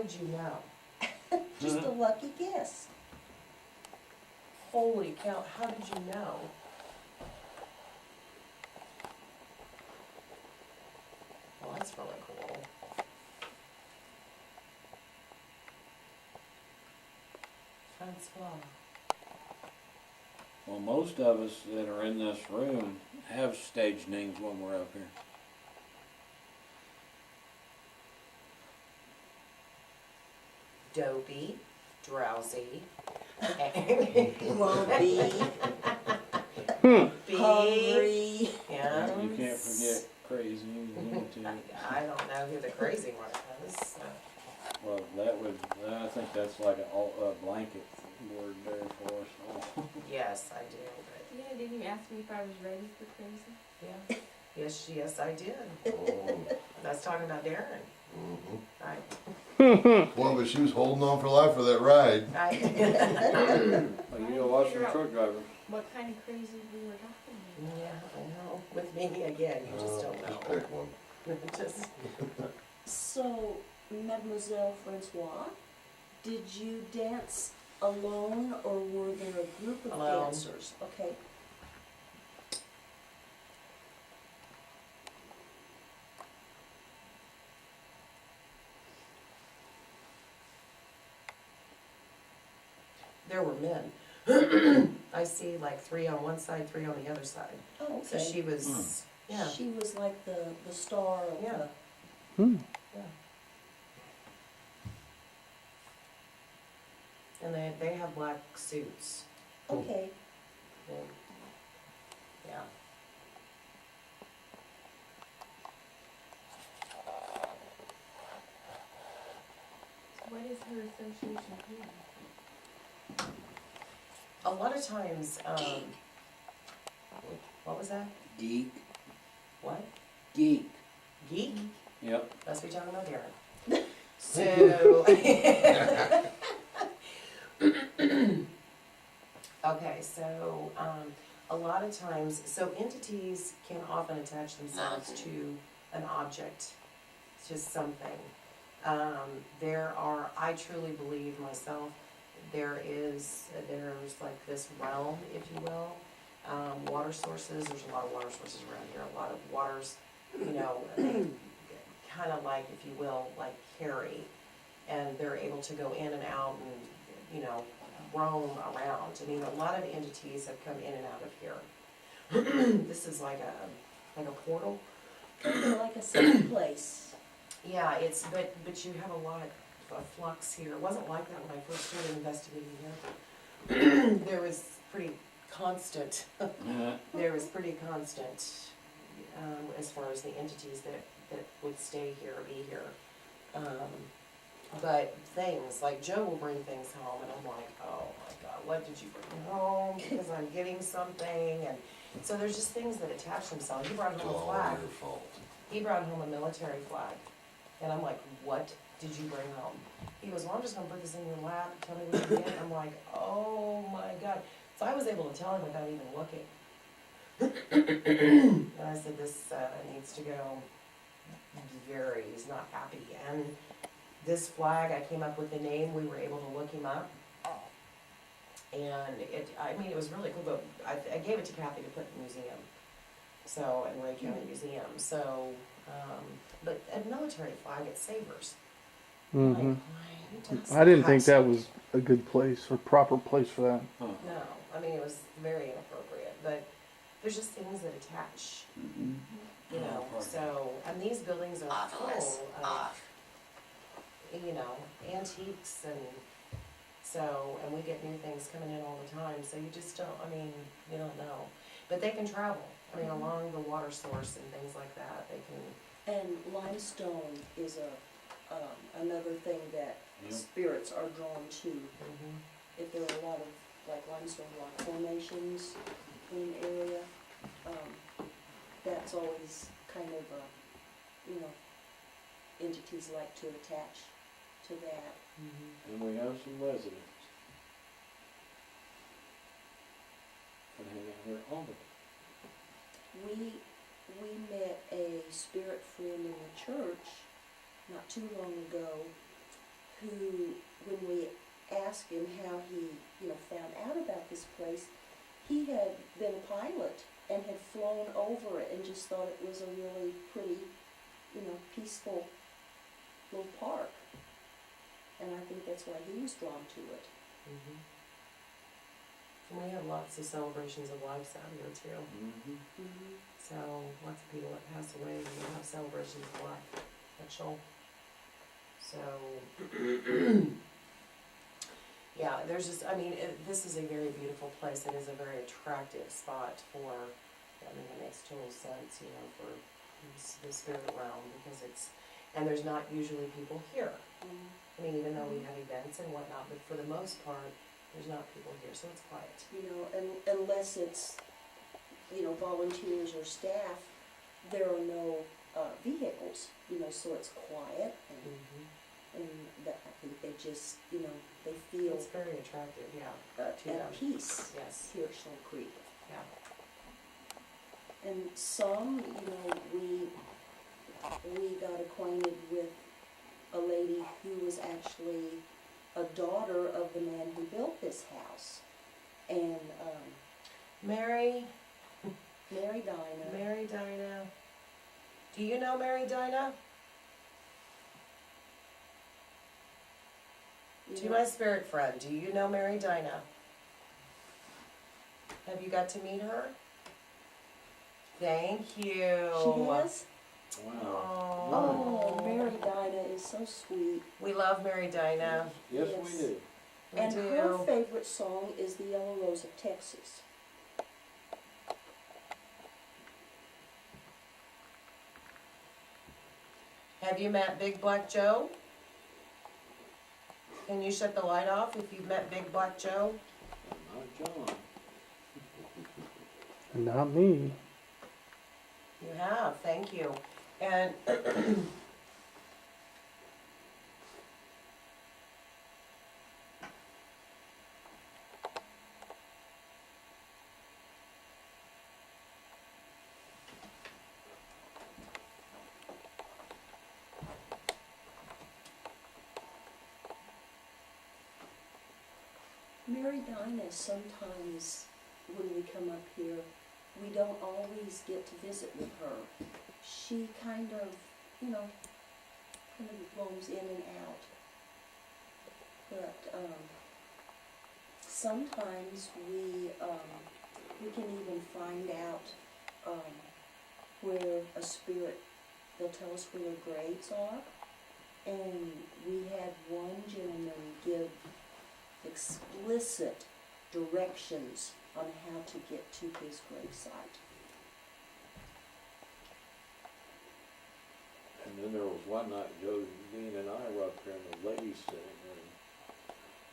did you know? Just a lucky guess. Holy cow, how did you know? Well, that's really cool. Francois. Well, most of us that are in this room have stage names when we're up here. Dopey, drowsy, Grumpy, big, hungry. yeah. You can't forget crazy. lunatic. I don't know who the crazy one is. Well, that would, I think that's like a blanket word there for us all. Yes, I do, Yeah, didn't you ask me if I was ready for crazy? but yeah. Yes, I did. Oh. That's talking about Darren. Mhm. Right. Well, but she was holding on for life for that ride. Right. Well, you gotta watch the truck driver. What kind of crazy we were talking about? Yeah, I know. With me again, you just don't Just know. pick one. Just, So, Mademoiselle Francois, did you dance alone or were there a group of Alone. dancers? Okay. there were men. I see like 3 on one side, 3 on the other side. Oh, So okay. she was, yeah, She was like the star of Yeah. the, yeah. And they have black suits. okay. And, yeah. So what is her association here? A lot of times, what was that? Geek. What? Geek. Geek? Yep. Must be talking about Darren. So, okay, so a lot of times, so entities can often attach themselves to an object, to something. I truly believe myself, there's like this realm, if you will. Water sources, there's a lot of water sources around here, a lot of waters, you know, they kind of like, if you will, like carry. And they're able to go in and out and, you know, roam around. I mean, a lot of entities have come in and out of here. This is like a portal. Kind of like a safe place. Yeah, but you have a lot of flux here. It wasn't like that when I first started investigating here. There was pretty constant, as far as the entities that would stay here or be here. But things, like Joe will bring things home and I'm like, oh my God, what did you bring home? Because I'm getting something. And so there's just things that attach themselves. He brought It's home a all flag. your fault. He brought home a military flag. And I'm like, what did you bring home? He goes, well, I'm just gonna put this in your lap, tell me what you did. I'm like, oh my God. So I was able to tell him without even looking. And I said, this needs to go. He's not happy. And this flag, I came up with the name, we were able to look him up. And it was really cool, but I gave it to Kathy to put in the museum. So, in Ray County Museum. So, but a military flag, it savors. hmm Like, who does I didn't think that was a good place or proper place for that. No, I mean, it was very inappropriate, but there's just things that attach, you know, so, and these buildings are full of, you know, antiques and so, and we get new things coming in all the time, so you just don't, you don't know. But they can travel, along the water source and things like that, they can. And limestone is another thing that Yep. spirits are drawn to. If there are a lot of like limestone rock formations in an area, that's always kind of entities like to attach to that. And we have some residents. Can hang out here all the time. We met a spirit friend in the church not too long ago who, when we asked him how he, found out about this place, he had been a pilot and had flown over it and just thought it was a really pretty, peaceful little park. And I think that's why he was drawn to it. Mhm. And we have lots of celebrations of lives out here too. Mhm. Mm-hmm. So lots of people that pass away, and we have celebrations of life at Shoal. So, yeah, there's just, this is a very beautiful place. It is a very attractive spot for, it makes total sense, for the spirit realm, because and there's not usually people here. Even though we have events and whatnot, but for the most part, there's not people here, so it's quiet. And unless it's, volunteers or staff, there are no vehicles, so it's quiet and that, I think they just, they feel It's very attractive, yeah, to them. at peace Yes, here at Shoal Creek. yeah. And some, we got acquainted with a lady who was actually a daughter of the man who built this house. And Mary Mary Dinah. Dinah. Do you know Mary Dinah? To my spirit friend, do you know Mary Dinah? Have you got to meet her? Thank you. She has? Wow. Oh, Mary Dinah is so sweet. We love Mary Dinah. Yes, Yes. we do. We And do. her favorite song is The Yellow Rose of Texas. Have you met Big Black Joe? Can you shut the light off if you've met Big Black Joe? Not John. Not me. You have, thank you. And Mary Dinah, sometimes when we come up here, we don't always get to visit with her. She kind of roams in and out. But sometimes we can even find out where a spirit, they'll tell us where their graves are. And we had one gentleman give explicit directions on how to get to his gravesite. And then there was one night, Joe, Dean and I were up there in the ladies' sitting room.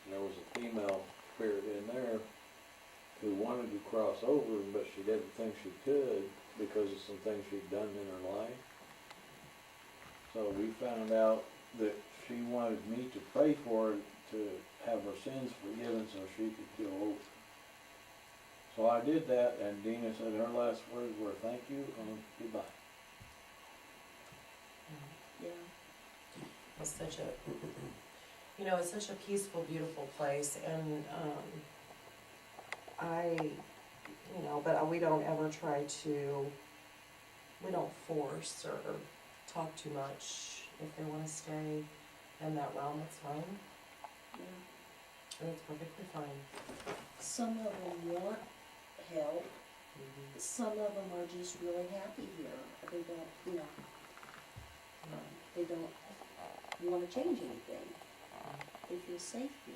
And there was a female spirit in there who wanted to cross over, but she didn't think she could because of some things she'd done in her life. So we found out that she wanted me to pray for her to have her sins forgiven so she could go over. So I did that, and Dina said her last words were thank you and goodbye. Yeah. it's such a, it's such a peaceful, beautiful place, and but we don't ever we don't force or talk too much. If they want to stay in that realm, it's fine. Yeah. And it's perfectly fine. Some of them want help. Some of them are just really happy here. They don't, they don't want to change anything. They feel safe here.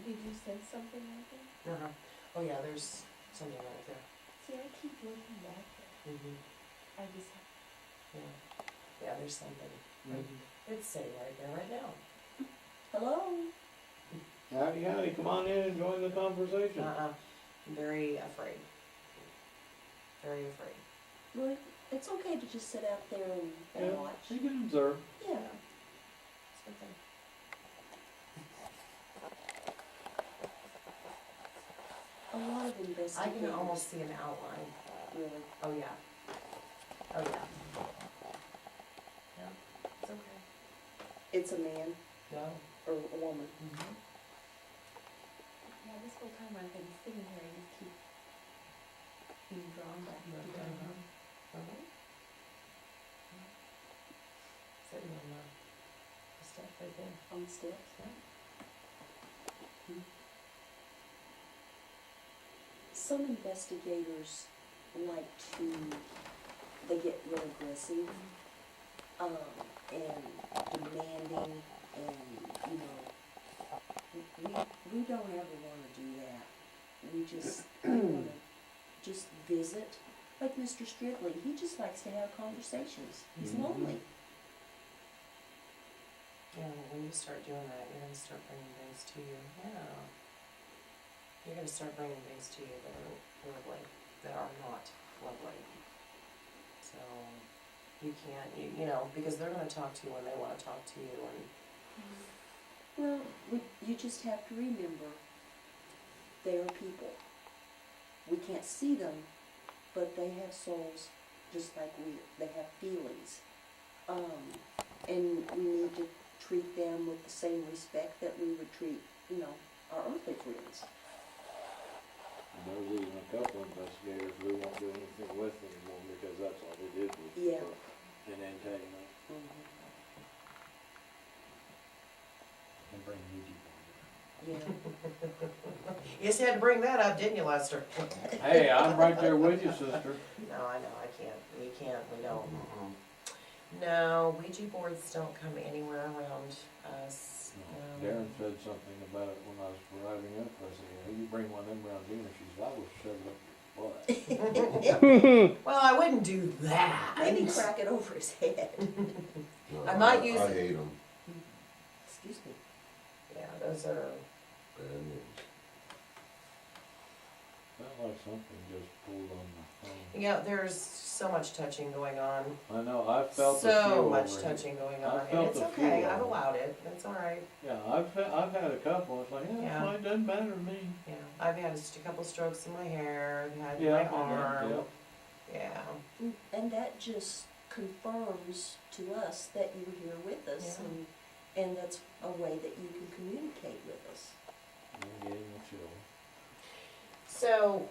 Did you sense something like that? Uh-huh. Oh yeah, there's something right there. See, I keep looking back there. I just, Yeah, there's something. It's sitting right there right now. Hello? Howdy, howdy, come on in and join the conversation. I'm very afraid. Very afraid. Well, it's okay to just sit out there and watch. You can observe. Yeah. It's okay. A lot of I investigators. can almost see an outline. Really. Oh yeah. Oh yeah. Yeah, it's okay. It's a man No. or a woman. Mhm. Yeah, this whole time I've been sitting here, I just keep being drawn back to down. Mhm. Sitting on the step right there. On the steps. Some investigators like to, they get real aggressive, and demanding, and, you know, we don't ever wanna do that. We just, we wanna just visit, like Mr. Strickland, he just likes to have conversations, he's Mhm. lonely. Yeah, well, when you start doing that, you're gonna start bringing things to you. Yeah. You're gonna start bringing things to you that are lovely, that are not lovely. So, you can't, you know, because they're gonna talk to you when they wanna talk to you, and Well, you just have to remember, they are people. We can't see them, but they have souls just like they have feelings. And we need to treat them with the same respect that we would treat, you know, our earthly friends. And there's even a couple investigators who won't do anything with anymore because that's all they did was Yeah. put an antagonist. And bring Ouija board. Yeah. you just had to bring that up, didn't you, Lester? Hey, I'm right there with you, sister. No, I know, I can't, we can't, we don't. No, Ouija boards don't come anywhere around us. No. Darren said something about it when I was driving up. I said, "Yeah, you bring one of them around dinner." She said, "I will shove it up your butt." Well, I wouldn't do that. Maybe crack it over his head. No, I might use I it. hate them. Excuse me. Yeah, those are, Bad news. Felt like something just pulled on my phone. yeah, there's so much touching going on. I know, I felt the So feel much over here. touching going I on, and felt it's the okay, feel I've of it. allowed it, it's all right. Yeah, I've had a couple. It's like, yeah, Yeah. well, it doesn't matter to me. Yeah, I've had just a couple strokes in my hair, I've had Yeah, my yeah, arm, yeah. yeah. And that just confirms to us that you're here with us, Yeah. and that's a way that you can communicate with us. I'm getting the chill. So,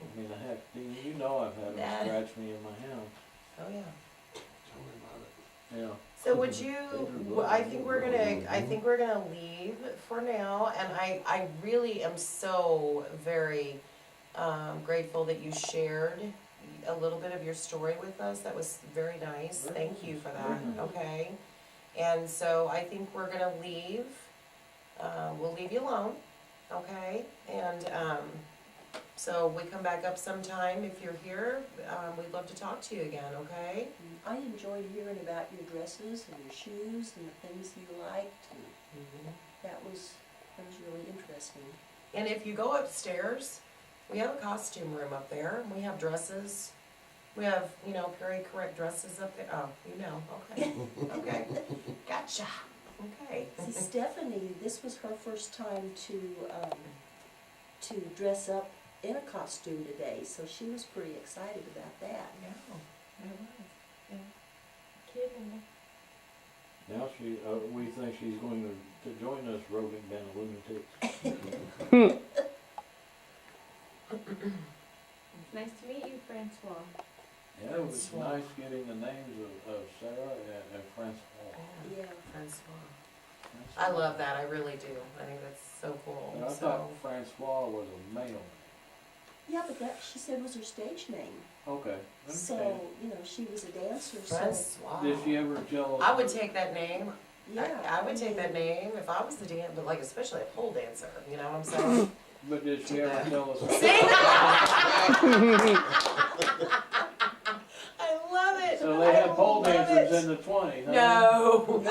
I mean, heck, Dean, you know I've had them Nah. scratch me in my house. oh yeah. Tell me about it. Yeah. So would you, I think we're gonna leave for now, and I really am so very grateful that you shared a little bit of your story with us. That was very nice. Very Thank you nice, for very that, nice. okay? And so I think we're gonna leave, we'll leave you alone, okay? And, so we come back up sometime if you're here, we'd love to talk to you again, okay? I enjoyed hearing about your dresses and your shoes and the things you liked, and that was really interesting. And if you go upstairs, we have a costume room up there, and we have dresses. We have, you know, period correct dresses up there. Oh, you know, okay, okay, gotcha, okay. See, Stephanie, this was her first time to dress up in a costume today, so she was pretty excited about that. Yeah, it was, yeah. Kid and Now we think she's going to join us roving down lunatics. it's nice to meet you, Francois. Yeah, it was Francois. nice getting the names of Sarah and Francois. Yeah. Francois. I love that, I really do. I think that's so cool, And I so. thought Francois was a male. Yeah, but that, she said, was her stage name. Okay. So, you know, she was a dancer, so, Francois. Did she ever tell us? I would take that name. yeah. I would take that name if I was the but like especially a pole dancer, you know what I'm saying? But did she ever tell us? See? I love it. So they had I pole love dancers it. in the 20s, huh? No.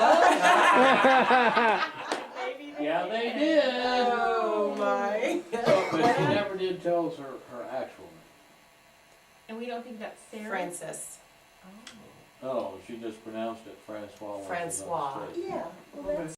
Yeah, they did. Oh my. But she never did tell us her actual name. And we don't think that's Sarah? Francis. Oh. Oh, she just pronounced it Francois. while she was on Francois. stage. Yeah, well, Okay.